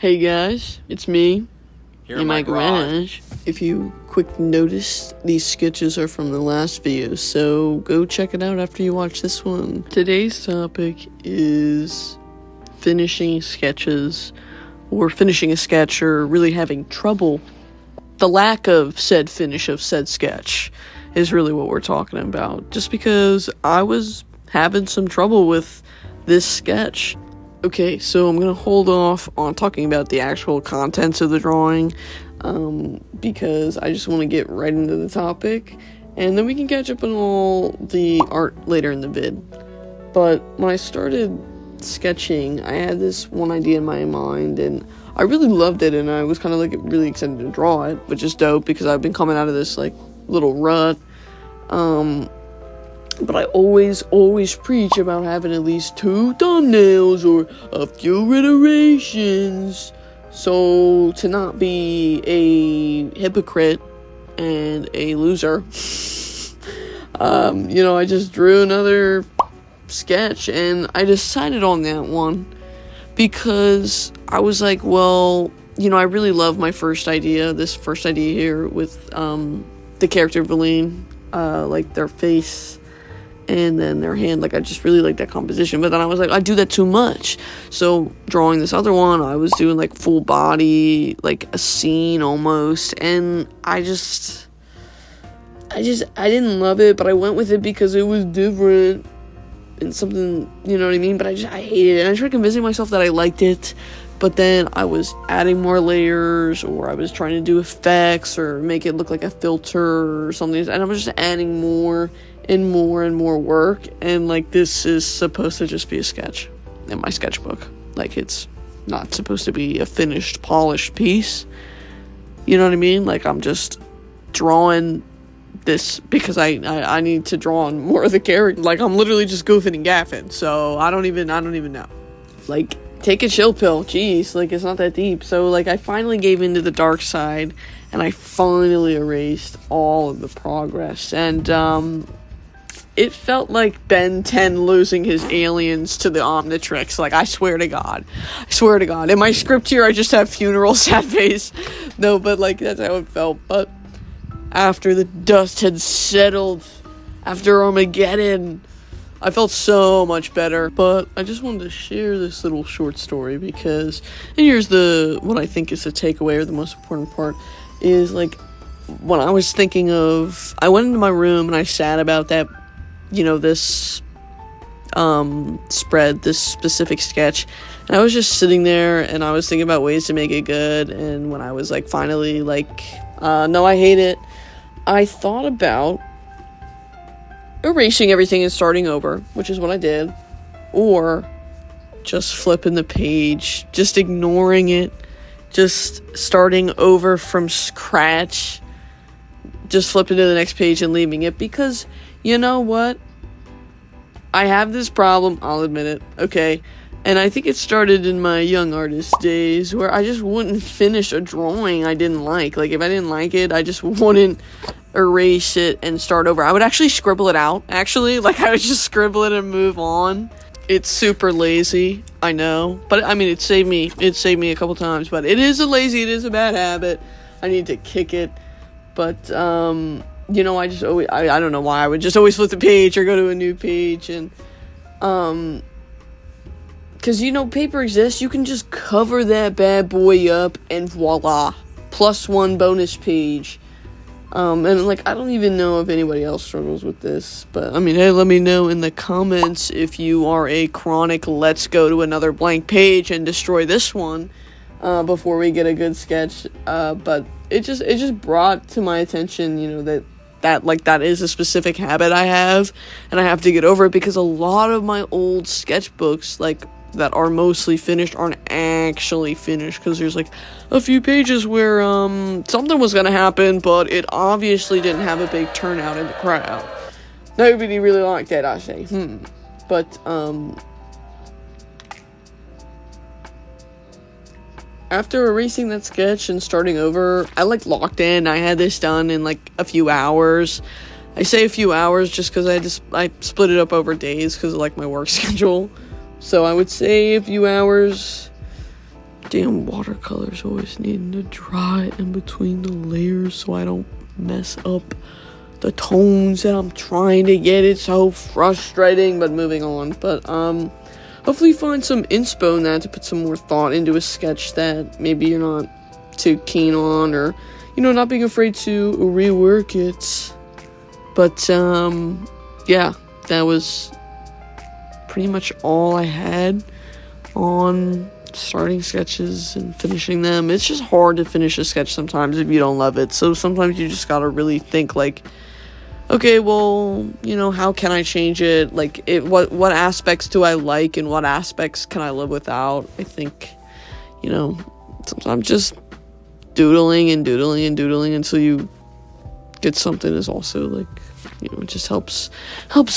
Hey guys, it's me Here in my garage. If you quick noticed, these sketches are from the last video, so go check it out after you watch this one. Today's topic is finishing sketches, or finishing a sketch, or really having trouble. The lack of said finish of said sketch is really what we're talking about, just because I was having some trouble with this sketch. Okay, so I'm going to hold off on talking about the actual contents of the drawing, because I just want to get right into the topic, and then we can catch up on all the art later in the vid. But when I started sketching, I had this one idea in my mind, and I really loved it, and I was kind of like really excited to draw it, which is dope, because I've been coming out of this like little rut. But I always preach about having at least 2 thumbnails or a few iterations. So, to not be a hypocrite and a loser, I just drew another sketch, and I decided on that one because I was like, well, I really love my first idea, this first idea here with the character Valine, like their face and then their hand, like I just really like that composition. But then I was like, I do that too much. So drawing this other one, I was doing like full body, like a scene almost, and I didn't love it, but I went with it because it was different and something, you know what I mean? But I hated it, and I tried convincing myself that I liked it, but then I was adding more layers, or I was trying to do effects or make it look like a filter or something, and I was just adding more and more and more work, and like this is supposed to just be a sketch in my sketchbook. Like, it's not supposed to be a finished, polished piece, you know what I mean? Like, I'm just drawing this because I need to draw on more of the character. Like, I'm literally just goofing and gaffing, so I don't even know. Like, take a chill pill, jeez, like, it's not that deep. So like, I finally gave into the dark side, and I finally erased all of the progress, and it felt like Ben 10 losing his aliens to the Omnitrix. Like, I swear to God. In my script here, I just have funeral sad face. No, but like, that's how it felt. But after the dust had settled, after Armageddon, I felt so much better. But I just wanted to share this little short story because, and here's what I think is the takeaway, or the most important part, is like, when I was thinking of, I went into my room and I sat about that, this spread, this specific sketch, and I was just sitting there, and I was thinking about ways to make it good. And when I was like, finally, like, no, I hate it, I thought about erasing everything and starting over, which is what I did, or just flipping the page, just ignoring it, just starting over from scratch, just flipping to the next page and leaving it, because you know what? I have this problem, I'll admit it, okay? And I think it started in my young artist days, where I just wouldn't finish a drawing I didn't like. Like, if I didn't like it, I just wouldn't erase it and start over. I would actually scribble it out, actually. Like, I would just scribble it and move on. It's super lazy, I know. But, I mean, it saved me a couple times. But it is a bad habit. I need to kick it. But, I just always, I don't know why, I would just always flip the page or go to a new page, and, because, paper exists, you can just cover that bad boy up, and voila, +1 bonus page. And, like, I don't even know if anybody else struggles with this, but, I mean, hey, let me know in the comments if you are a chronic let's go to another blank page and destroy this one, before we get a good sketch. But it just brought to my attention, that is a specific habit I have, and I have to get over it, because a lot of my old sketchbooks, like, that are mostly finished, aren't actually finished, because there's, like, a few pages where, something was gonna happen, but it obviously didn't have a big turnout in the crowd. Nobody really liked that, I say. But, after erasing that sketch and starting over, I, like, locked in. I had this done in, like, a few hours. I say a few hours just because I split it up over days because of, like, my work schedule. So I would say a few hours. damn watercolors always needing to dry in between the layers so I don't mess up the tones that I'm trying to get. It's so frustrating, but moving on. But hopefully find some inspo in that to put some more thought into a sketch that maybe you're not too keen on, or not being afraid to rework it. But yeah, that was pretty much all I had on starting sketches and finishing them. It's just hard to finish a sketch sometimes if you don't love it, so sometimes you just gotta really think like, okay, well, how can I change it? Like, what aspects do I like and what aspects can I live without? I think, sometimes just doodling and doodling and doodling until you get something is also like, it just helps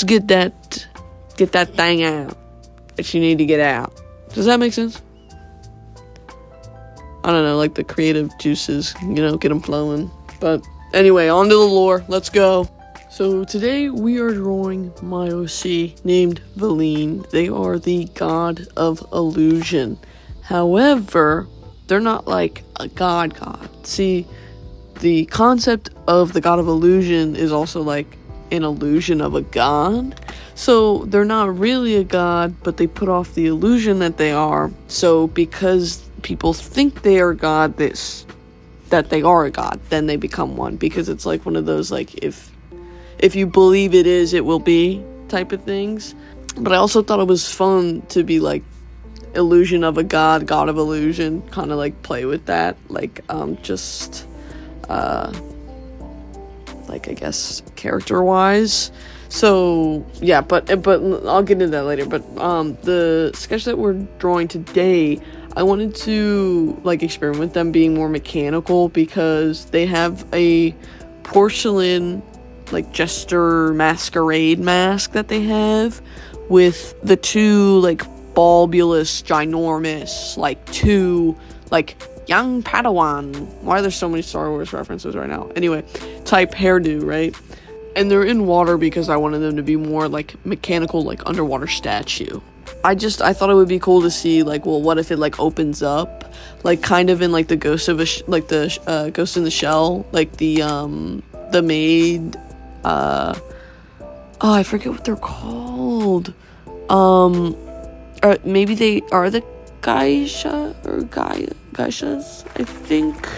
get that thing out that you need to get out. Does that make sense? I don't know, like the creative juices, get them flowing. But anyway, on to the lore. Let's go. So today we are drawing my OC named Valine. They are the god of illusion. However, they're not like a god. See, the concept of the god of illusion is also like an illusion of a god. So they're not really a god, but they put off the illusion that they are. So because people think they are god, that they are a god, then they become one. Because it's like one of those, like, if you believe it is, it will be type of things. But I also thought it was fun to be like illusion of a god of illusion, kind of like play with that, like like I guess character wise. So yeah, but I'll get into that later. But the sketch that we're drawing today, I wanted to like experiment with them being more mechanical, because they have a porcelain like jester masquerade mask that they have with the two like bulbulous, ginormous, like two like young Padawan. Why are there so many Star Wars references right now? Anyway, type hairdo, right? And they're in water because I wanted them to be more like mechanical, like underwater statue. I thought it would be cool to see like, well, what if it like opens up, like kind of in like the Ghost of Ghost in the Shell, like the maid. I forget what they're called. Or maybe they are the geishas, I think.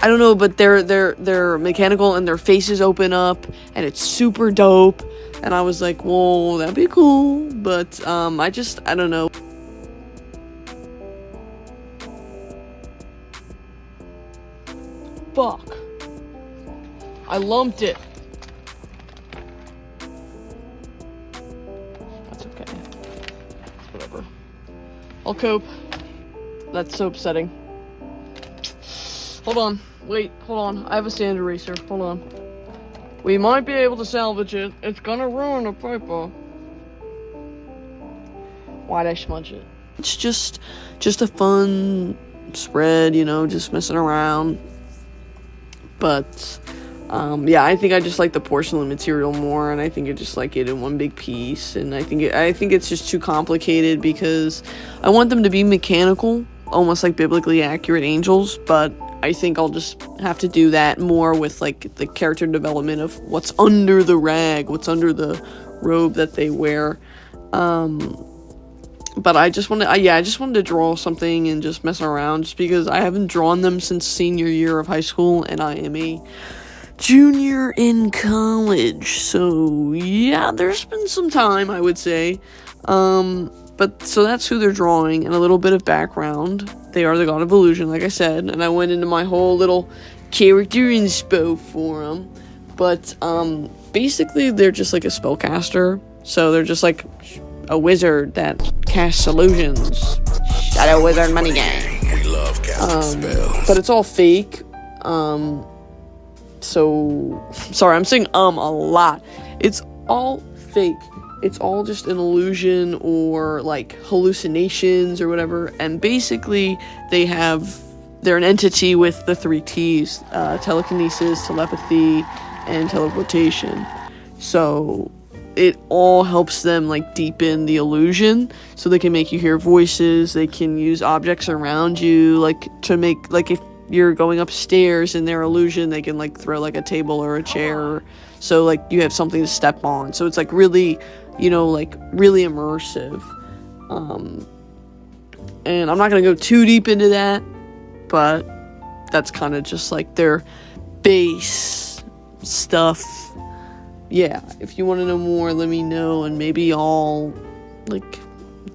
I don't know, but they're mechanical and their faces open up and it's super dope. And I was like, whoa, that'd be cool. But I don't know. Fuck. I lumped it. That's okay. Whatever. I'll cope. That's so upsetting. Hold on. Wait, hold on. I have a sand eraser. Hold on. We might be able to salvage it. It's gonna ruin the paper. Why'd I smudge it? It's just a fun spread, just messing around. But, yeah, I think I just like the porcelain material more, and I think I just like it in one big piece, and I think it's just too complicated because I want them to be mechanical, almost like biblically accurate angels, but I think I'll just have to do that more with like the character development of what's under the rag, what's under the robe that they wear. But I just wanted to draw something and just mess around, just because I haven't drawn them since senior year of high school, and I am a junior in college. So yeah, there's been some time, I would say. But so that's who they're drawing, and a little bit of background. They are the god of illusion, like I said, and I went into my whole little character inspo for them. But basically, they're just like a spellcaster. So they're just like a wizard that casts illusions. Shadow Wizard Money Gang. We love casting spells. But it's all fake. So sorry, I'm saying a lot. It's all fake. It's all just an illusion or like hallucinations or whatever. And basically they're an entity with the 3 T's, telekinesis, telepathy, and teleportation. So it all helps them like deepen the illusion, so they can make you hear voices. They can use objects around you, like to make, like if you're going upstairs in their illusion, they can like throw like a table or a chair, so like you have something to step on. So it's like really, you know, like really immersive. And I'm not gonna go too deep into that, but that's kind of just like their base stuff. Yeah, if you want to know more, let me know, and maybe I'll like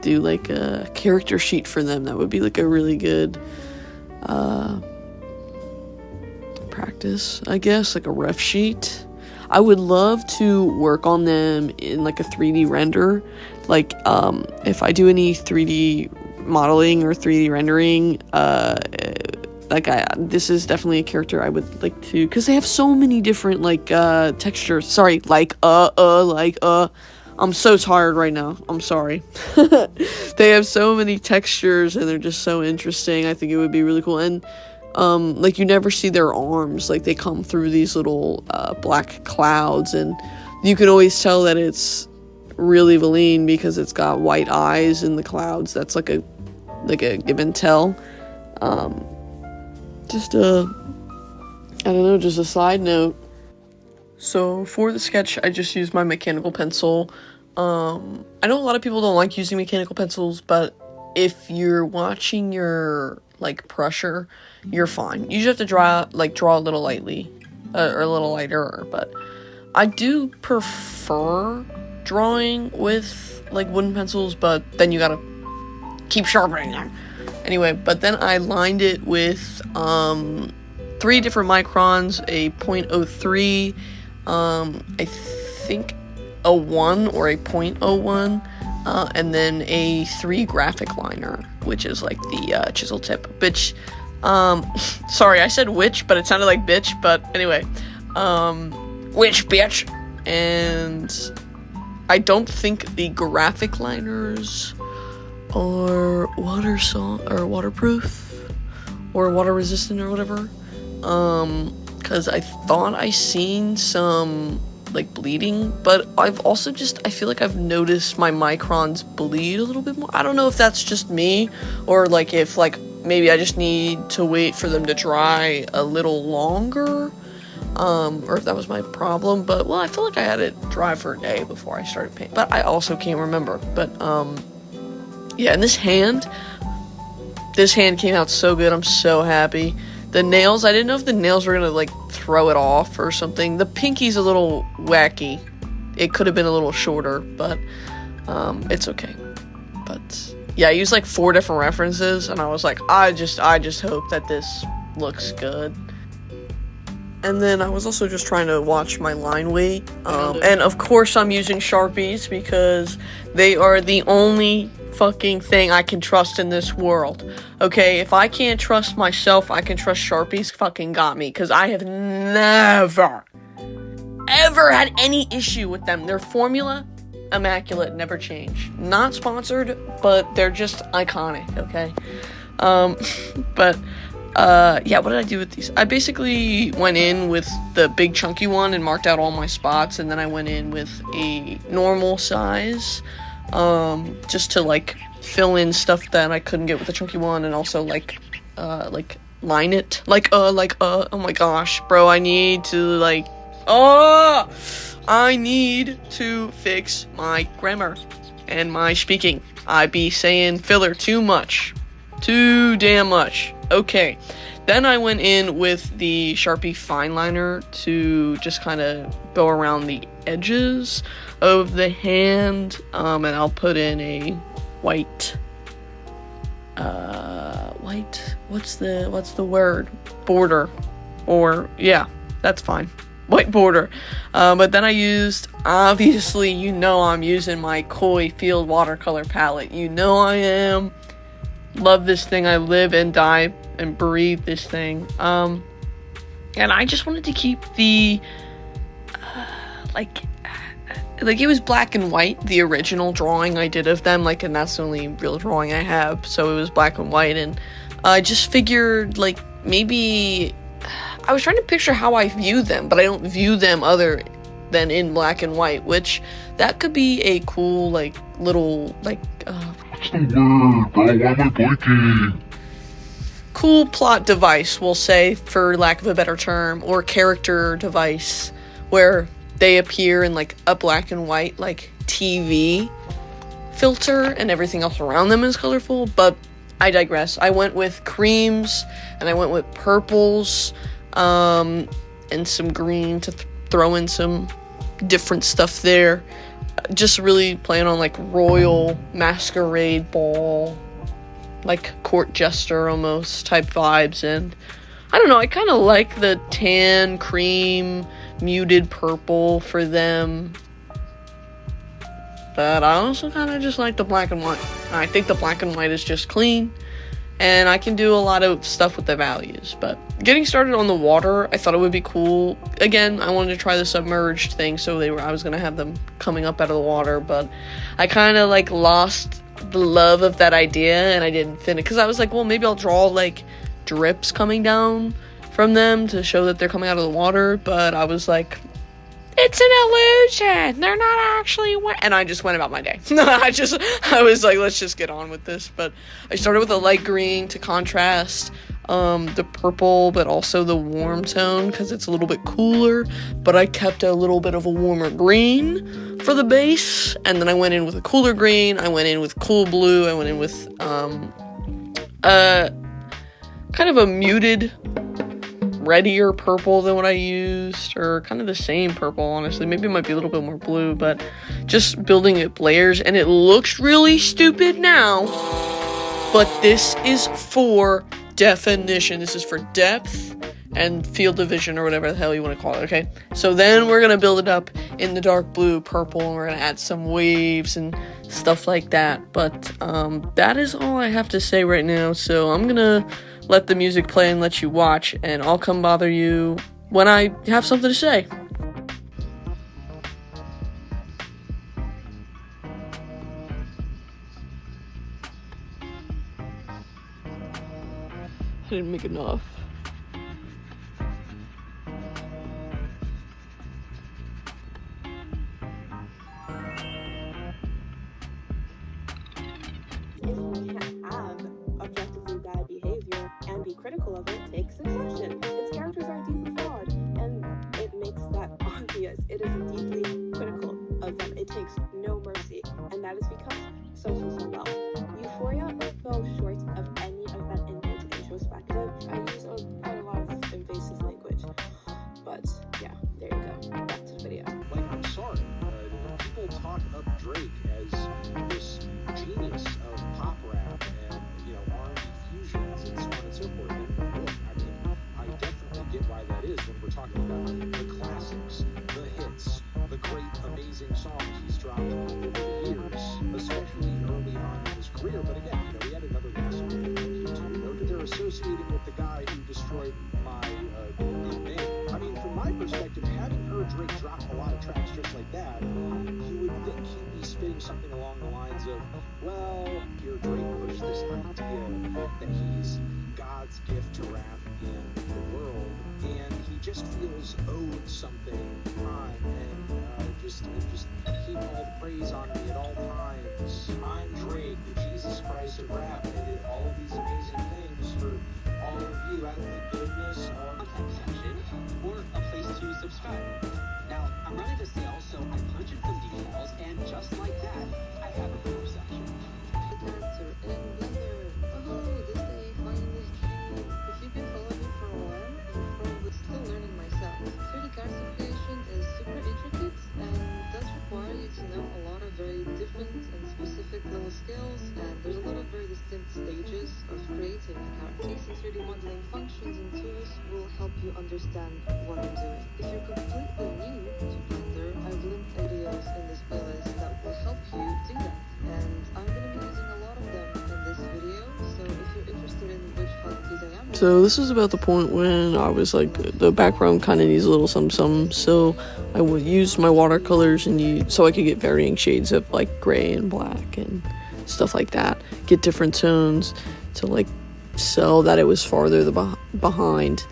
do like a character sheet for them. That would be like a really good practice, I guess, like a ref sheet. I would love to work on them in like a 3D render. Like if I do any 3D modeling or 3D rendering, this is definitely a character I would like to, because they have so many different like textures. Sorry, I'm so tired right now. I'm sorry. They have so many textures and they're just so interesting. I think it would be really cool. And like you never see their arms. Like they come through these little black clouds, and you can always tell that it's really Valine because it's got white eyes in the clouds. That's like a give and tell. Just a side note. So for the sketch, I just used my mechanical pencil. I know a lot of people don't like using mechanical pencils, but if you're watching your like pressure, you're fine. You just have to draw a little lightly, or a little lighter. But I do prefer drawing with like wooden pencils, but then you gotta keep sharpening them. Anyway, but then I lined it with 3 different microns, a 0.03, I think a 1 or a 0.01, and then a 3 graphic liner, which is like the chisel tip, which, sorry, I said which, but it sounded like bitch, but anyway, which bitch, and I don't think the graphic liners or waterproof or water resistant or whatever, because I thought I seen some like bleeding, but I feel like I've noticed my microns bleed a little bit more. I don't know if that's just me, or like if like maybe I just need to wait for them to dry a little longer, or if that was my problem. But well, I feel like I had it dry for a day before I started painting, but I also can't remember. But yeah, and this hand came out so good. I'm so happy. The nails, I didn't know if the nails were gonna like throw it off or something. The pinky's a little wacky. It could have been a little shorter, but it's okay. But yeah, I used like 4 different references, and I was like, I just hope that this looks good. And then I was also just trying to watch my line weight. And of course I'm using Sharpies because they are the only fucking thing I can trust in this world. Okay, if I can't trust myself, I can trust Sharpies. Fucking got me, because I have never, ever had any issue with them. Their formula, immaculate, never change. Not sponsored, but they're just iconic, okay? Yeah, what did I do with these? I basically went in with the big chunky one and marked out all my spots, and then I went in with a normal size, just to like fill in stuff that I couldn't get with the chunky one, and also like line it, oh my gosh, bro, I need to fix my grammar and my speaking. I be saying filler too damn much. Okay, then I went in with the Sharpie fine liner to just kind of go around the edges of the hand, and I'll put in a white, what's the word? Border, or, yeah, that's fine. White border. But then I used, obviously, you know I'm using my Koi Field watercolor palette. You know I am. Love this thing. I live and die and breathe this thing. And I just wanted to keep the, like it was black and white, the original drawing I did of them, and that's the only real drawing I have, so it was black and white, and I just figured, maybe, I was trying to picture how I view them, but I don't view them than in black and white, which that could be a cool, like, little, like, What's the word, bro? Why am I blinking? Cool plot device, we'll say, for lack of a better term, or character device, where they appear in, like, a black and white, like, TV filter, and everything else around them is colorful. But I digress. I went with creams, and I went with purples, and some green to throw in some different stuff there. Just really playing on, like, royal masquerade ball, like court jester almost type vibes. And I don't know, I kind of like the tan, cream, muted purple for them, but I also kind of just like the black and white. I think the black and white is just clean, and I can do a lot of stuff with the values. But getting started on the water, I thought it would be cool. Again, I wanted to try the submerged thing, so I was gonna have them coming up out of the water, but I kind of like lost the love of that idea, and I didn't finish, because I was like, well, maybe I'll draw like drips coming down from them to show that they're coming out of the water. But I was like, it's an illusion, they're not actually wet, and I just went about my day. I was like, let's just get on with this. But I started with a light green to contrast the purple, but also the warm tone, because it's a little bit cooler. But I kept a little bit of a warmer green for the base, and then I went in with a cooler green, I went in with cool blue, I went in with kind of a muted reddier purple than what I used, or kind of the same purple, honestly. Maybe it might be a little bit more blue, but just building it layers, and it looks really stupid now, but this is for definition. This is for depth and field of vision, or whatever the hell you want to call it, okay? So then we're going to build it up in the dark blue, purple, and we're going to add some waves and stuff like that. But that is all I have to say right now, so I'm going to let the music play and let you watch, and I'll come bother you when I have something to say. I didn't make enough. And be critical of it takes exception. Its characters are deeply flawed, and it makes that obvious. It is deeply critical of them. It takes no mercy, and that is because so well. Euphoria fell short of any of that introspective. I use quite a lot of invasive language, but yeah, there you go. Back to the video. Like, I'm sorry, people talk up Drake as this genius of pop rap and, you know, R&B fusions and so on and so forth. And look, I mean, I definitely get why that is when we're talking about the classics, the hits, the great, amazing songs he's dropped over the years, especially early on in his career. But again, you know, we had another massive hit here too. You know, they're associating with the guy who destroyed my good name. I mean, from my perspective, having heard Drake drop a lot of tracks just like that, you would think he'd be spitting something along the lines of, well, here Drake pushed this idea that he's God's gift to rap in the world, and he just feels owed something time, and just keep all the praise on me at all times. I'm Drake, the Jesus Christ of rap, and I did all of these amazing things for all of you out of the goodness of section or a place to subscribe. Now, I'm running the sale, so I punch in some details, and just like that, I have a proof section. Character in Blender. Oh, this day finding this cute. If you've been following me for a while, you're probably still learning myself. 3D character creation is super intricate and does require you to know a lot of very different and specific little skills, and there's a lot of very distinct stages of creating a character. Using 3D modeling functions and tools will help you understand what I'm doing. If you're completely new to Blender, I've linked videos in this playlist that will help you do that, and I'm going to be using a lot of them in this video, so if you're interested in which hotkeys I am... So this is about the point when I was like, the background kind of needs a little something, so I would use my watercolors so I could get varying shades of like gray and black and stuff like that, get different tones to like sell that it was farther behind.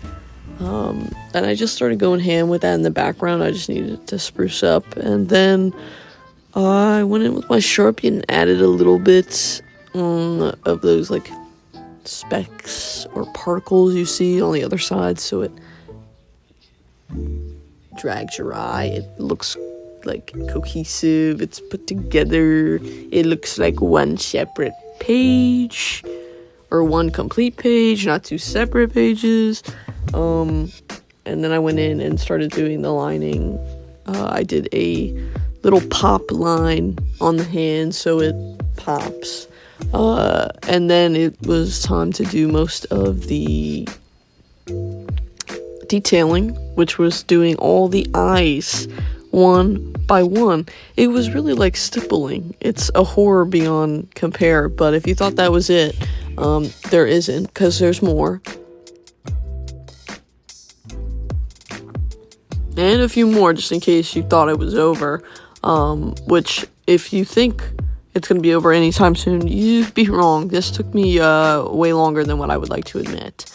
And I just started going ham with that in the background. I just needed to spruce up. And then I went in with my Sharpie and added a little bit of those like specks or particles you see on the other side, so it drags your eye. It looks like cohesive, it's put together, it looks like one separate page, or one complete page, not two separate pages. And then I went in and started doing the lining. I did a little pop line on the hand so it pops. And then it was time to do most of the detailing, which was doing all the eyes one by one. It was really like stippling. It's a horror beyond compare, but if you thought that was it, there isn't, because there's more. And a few more, just in case you thought it was over, which, if you think it's going to be over anytime soon, you'd be wrong. This took me way longer than what I would like to admit,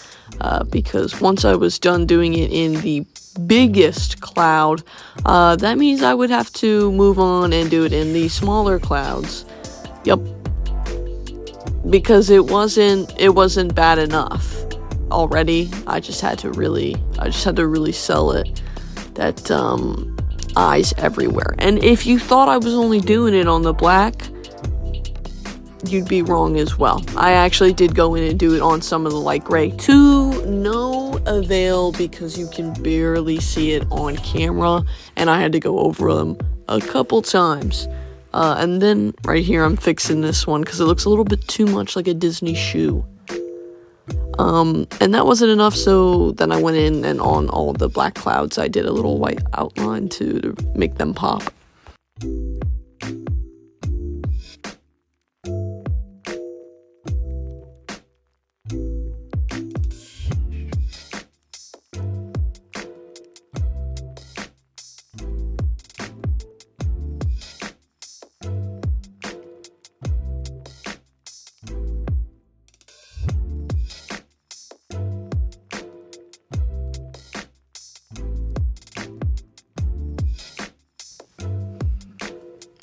because once I was done doing it in the biggest cloud, that means I would have to move on and do it in the smaller clouds. Yep. Because it wasn't bad enough already. I just had to really sell it. That eyes everywhere. And if you thought I was only doing it on the black, you'd be wrong as well. I actually did go in and do it on some of the light gray to no avail, because you can barely see it on camera, and I had to go over them a couple times. And then right here I'm fixing this one because it looks a little bit too much like a Disney shoe. And that wasn't enough, so then I went in and on all the black clouds I did a little white outline to make them pop.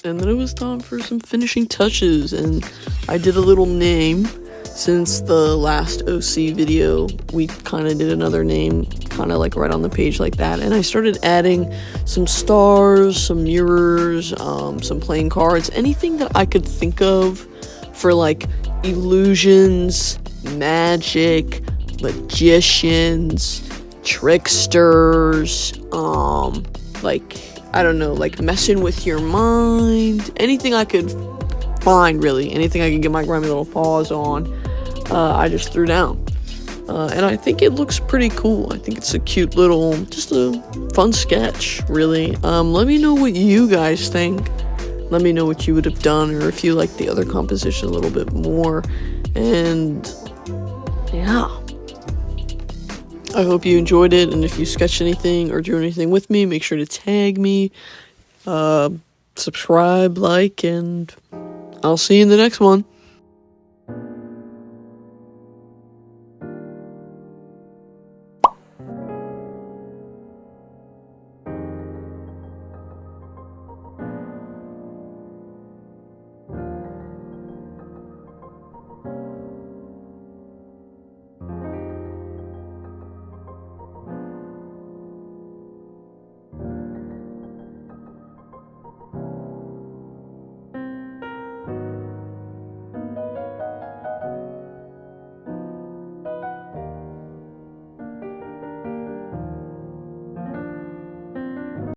And then it was time for some finishing touches, and I did a little name. Since the last OC video, we kind of did another name, kind of like right on the page like that, and I started adding some stars, some mirrors, some playing cards, anything that I could think of for like illusions, magic, magicians, tricksters, like, I don't know, like messing with your mind, anything I could find, really, anything I could get my grimy little paws on, I just threw down. And I think it looks pretty cool. I think it's a cute little, just a fun sketch, really. Let me know what you guys think. Let me know what you would have done, or if you like the other composition a little bit more. And yeah, I hope you enjoyed it, and if you sketched anything or drew anything with me, make sure to tag me, subscribe, like, and I'll see you in the next one.